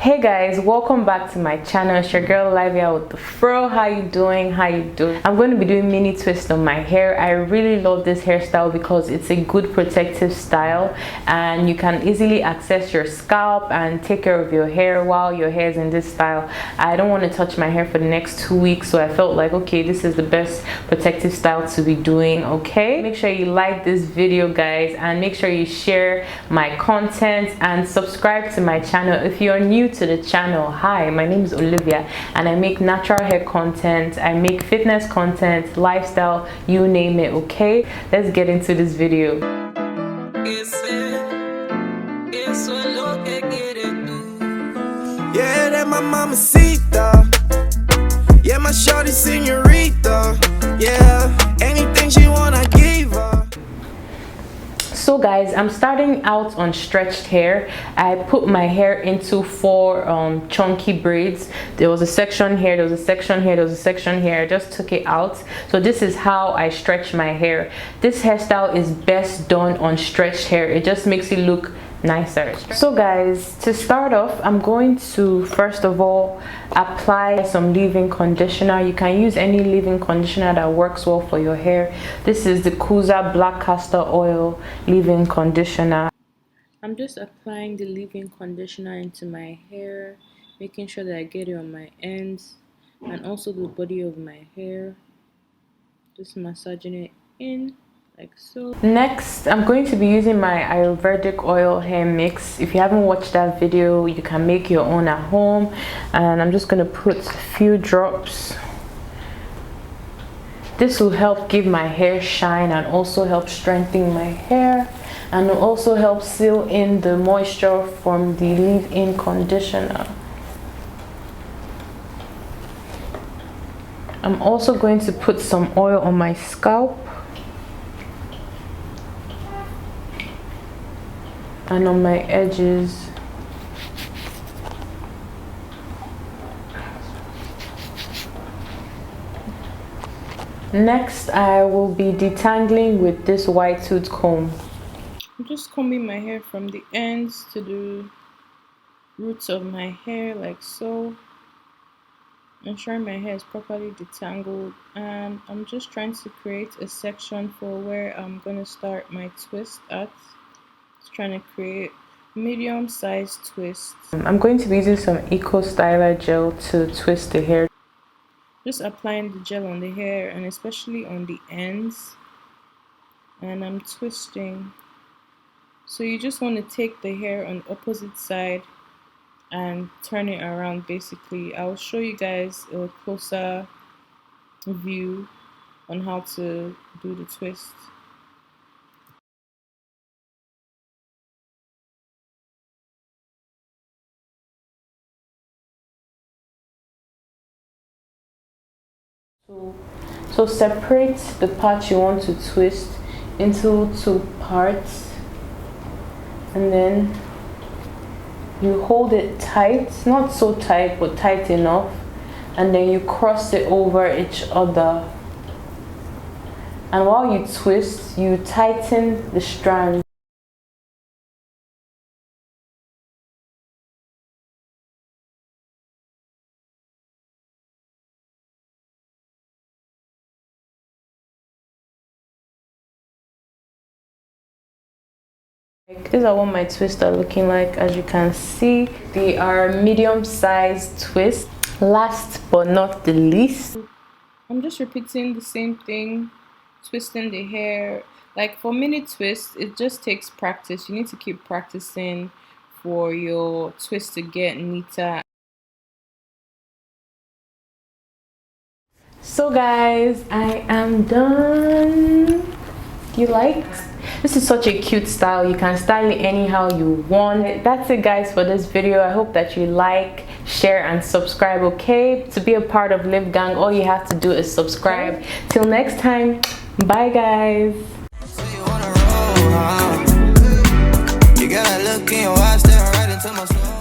Hey guys, welcome back to my channel. It's your girl Livia with the Fro. How you doing? I'm going to be doing mini twist on my hair. I really love this hairstyle because it's a good protective style and you can easily access your scalp and take care of your hair while your hair is in this style. I don't want to touch my hair for the next 2 weeks, so I felt like, okay, this is the best protective style to be doing. Okay, make sure you like this video guys, and make sure you share my content and subscribe to my channel if you're new to the channel. Hi, my name is Olivia and I make natural hair content, I make fitness content, lifestyle, you name it. Okay, let's get into this video. Yeah, that my mamacita. Yeah, my shorty señorita. Yeah, anything she wanna give her. So guys, I'm starting out on stretched hair. I put my hair into 4 chunky braids. There was a section here, there was a section here, there was a section here. I just took it out. So this is how I stretch my hair. This hairstyle is best done on stretched hair. It just makes it look nicer. So guys, to start off, I'm going to first of all apply some leave-in conditioner. You can use any leave-in conditioner that works well for your hair. This is the Kuza black castor oil leave-in conditioner. I'm just applying the leave-in conditioner into my hair, making sure that I get it on my ends and also the body of my hair. Just massaging it in like so. Next, I'm going to be using my Ayurvedic oil hair mix. If you haven't watched that video, you can make your own at home. And I'm just going to put a few drops. This will help give my hair shine and also help strengthen my hair, and will also help seal in the moisture from the leave-in conditioner. I'm also going to put some oil on my scalp and on my edges. Next, I will be detangling with this white tooth comb. I'm just combing my hair from the ends to the roots of my hair like so, ensuring my hair is properly detangled, and I'm just trying to create a section for where I'm going to start my twist at. Just trying to create medium-sized twist. I'm going to be using some Eco Styler gel to twist the hair. Just applying the gel on the hair and especially on the ends, and I'm twisting. So you just want to take the hair on the opposite side and turn it around. Basically, I'll show you guys a closer view on how to do the twist. So separate the part you want to twist into 2 parts, and then you hold it tight, not so tight but tight enough, and then you cross it over each other. And while you twist, you tighten the strand. These are what my twists are looking like. As you can see, they are medium-sized twists. Last but not the least, I'm just repeating the same thing, twisting the hair. Like for mini twists, it just takes practice. You need to keep practicing for your twist to get neater. So guys, I am done. You liked? This is such a cute style. You can style it anyhow you want. That's it guys for this video. I hope that you like, share and subscribe. Okay, to be a part of Live Gang, all you have to do is subscribe. Till next time, bye guys. You gotta look in your eyes, staring right into my soul.